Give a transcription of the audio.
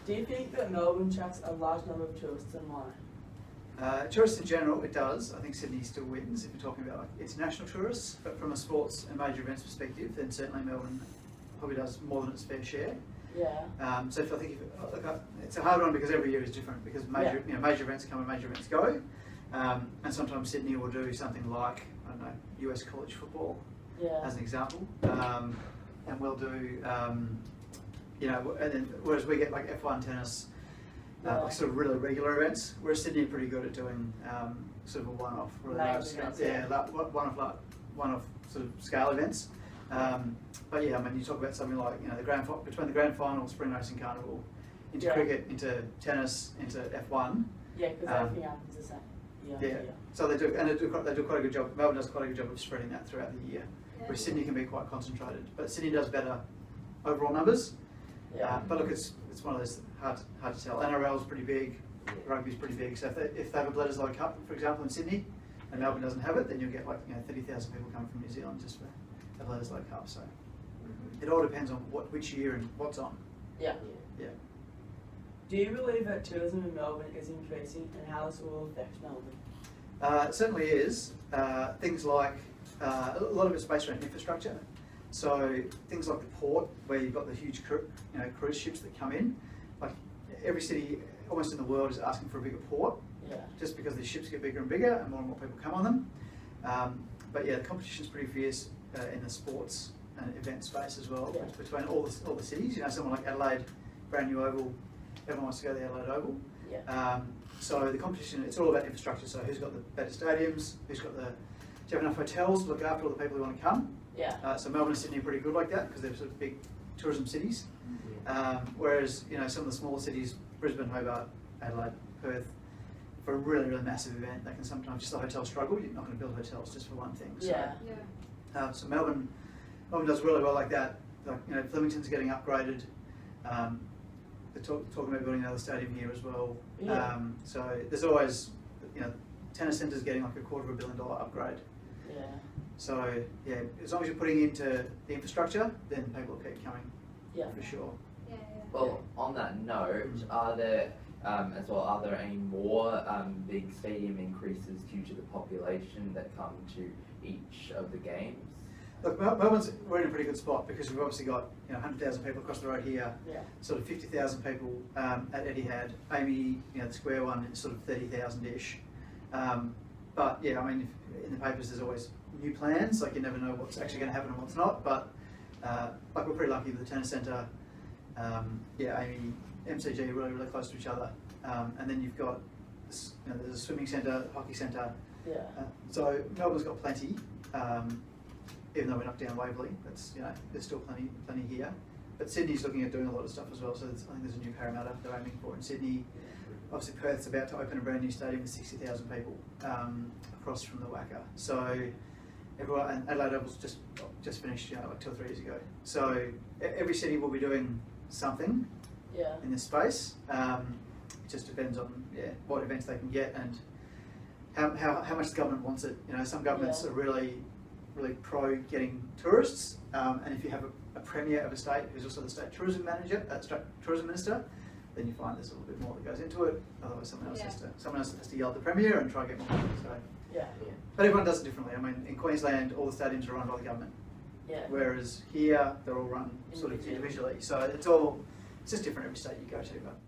Do you think that Melbourne attracts a large number of tourists and why? Tourists in general, it does. I think Sydney still wins if you're talking about like international tourists, but from a sports and major events perspective, then certainly Melbourne probably does more than its fair share. Yeah. So if I think it's a hard one because every year is different because major major events come and major events go, and sometimes Sydney will do something like I don't know US college football as an example, and we'll do you know, and then whereas we get like F1 tennis. Like sort of really regular events, whereas Sydney are pretty good at doing sort of a one-off, really large scale, one-off sort of scale events. But yeah, I mean, you talk about something like between the grand final, spring racing carnival, into cricket, into tennis, into F1. Yeah, because everything happens the same. Yeah. So they do, and they do quite a good job. Melbourne does quite a good job of spreading that throughout the year, whereas Sydney can be quite concentrated. But Sydney does better overall numbers. But look, it's one of those hard to tell. NRL's pretty big, rugby's pretty big. So if they have a Bledisloe Cup, for example, in Sydney, and Melbourne doesn't have it, then you'll get like 30,000 people coming from New Zealand just for the Bledisloe Cup. So it all depends on which year and what's on. Yeah. Do you believe that tourism in Melbourne is increasing, and how this will affect Melbourne? It certainly is. Things like a lot of it's based around infrastructure. So things like the port, where you've got the huge cruise ships that come in. Like every city almost in the world is asking for a bigger port, just because the ships get bigger and bigger and more people come on them. But yeah, the competition's pretty fierce in the sports and event space as well, between all the cities. You know, someone like Adelaide, brand new oval, everyone wants to go to the Adelaide Oval. So the competition, it's all about infrastructure. So who's got the better stadiums? Do you have enough hotels to look after all the people who want to come? So Melbourne and Sydney are pretty good like that because they're sort of big tourism cities. Whereas some of the smaller cities, Brisbane, Hobart, Adelaide, Perth, for a really massive event, they can sometimes just the hotels struggle. You're not going to build hotels just for one thing. So, so Melbourne does really well like that. Like Flemington's getting upgraded. They're talking about building another stadium here as well. So there's always tennis centre's getting like $250 million upgrade. So yeah, as long as you're putting into the infrastructure, then people will keep coming. For sure. Well, on that note, are there any more big stadium increases due to the population that come to each of the games? Look, we're in a pretty good spot because we've obviously got 100,000 people across the road here, sort of 50,000 people at Etihad. Amy, the square one is sort of 30,000-ish. But yeah, I mean, in the papers there's always new plans. Like you never know what's actually going to happen and what's not. But like we're pretty lucky with the tennis centre. Amy, MCG are really close to each other. And then you've got there's a swimming centre, hockey centre. So Melbourne's got plenty. Even though we knocked down Waverley, there's still plenty here. But Sydney's looking at doing a lot of stuff as well. So I think there's a new Parramatta they're aiming for in Sydney. Obviously Perth's about to open a brand new stadium with 60,000 people across from the WACA. So everyone, and Adelaide Oval's just finished like 2 or 3 years ago. So every city will be doing something in this space. It just depends on what events they can get and how much the government wants it. Some governments are really pro getting tourists, and if you have a premier of a state who's also the state tourism minister, then you find there's a little bit more that goes into it. Otherwise, someone else has to yell at the premier and try to get more money. So, but everyone does it differently. I mean, in Queensland, all the stadiums are run by the government, whereas here they're all run sort of individually. So it's just different every state you go to. But